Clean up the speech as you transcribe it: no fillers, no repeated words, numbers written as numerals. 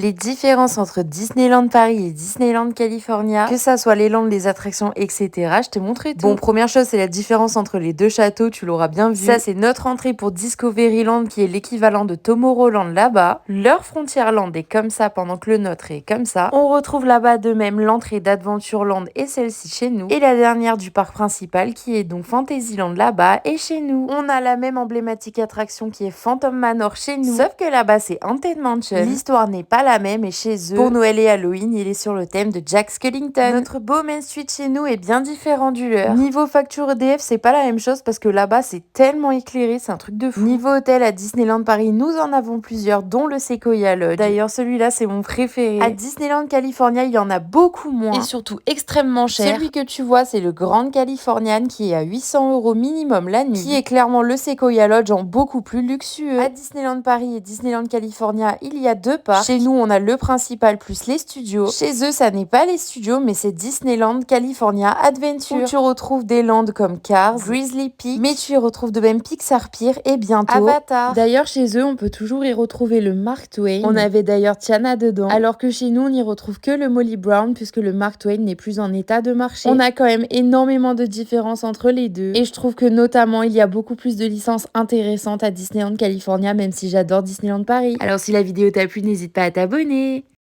Les différences entre Disneyland Paris et Disneyland California, que ça soit les landes, les attractions, etc. Je t'ai montré tout. Bon, première chose, c'est la différence entre les deux châteaux, tu l'auras bien vu. Ça, c'est notre entrée pour Discoveryland, qui est l'équivalent de Tomorrowland là-bas. Leur Frontierland est comme ça, pendant que le nôtre est comme ça. On retrouve là-bas de même l'entrée d'Adventureland et celle-ci chez nous. Et la dernière du parc principal, qui est donc Fantasyland là-bas et chez nous. On a la même emblématique attraction qui est Phantom Manor chez nous. Sauf que là-bas, c'est Haunted Mansion. L'histoire n'est pas la même et chez eux, pour Noël et Halloween, il est sur le thème de Jack Skellington. Notre beau Main Street chez nous est bien différent du leur. Niveau facture EDF, c'est pas la même chose parce que là-bas, c'est tellement éclairé, c'est un truc de fou. Niveau hôtel à Disneyland Paris, nous en avons plusieurs, dont le Sequoia Lodge. D'ailleurs, celui-là, c'est mon préféré. À Disneyland California, il y en a beaucoup moins. Et surtout extrêmement cher. Celui que tu vois, c'est le Grand Californian qui est à 800 € minimum la nuit, qui est clairement le Sequoia Lodge en beaucoup plus luxueux. À Disneyland Paris et Disneyland California, il y a deux parcs. Chez nous, on a le principal plus les studios. Chez eux, ça n'est pas les studios, mais c'est Disneyland California Adventure, où tu retrouves des lands comme Cars, Grizzly Peak, mais tu y retrouves de même Pixar Pier et bientôt Avatar. D'ailleurs, chez eux, on peut toujours y retrouver le Mark Twain. On avait d'ailleurs Tiana dedans, alors que chez nous, on n'y retrouve que le Molly Brown, puisque le Mark Twain n'est plus en état de marché. On a quand même énormément de différences entre les deux, et je trouve que notamment, il y a beaucoup plus de licences intéressantes à Disneyland California, même si j'adore Disneyland Paris. Alors si la vidéo t'a plu, n'hésite pas à t'abonner.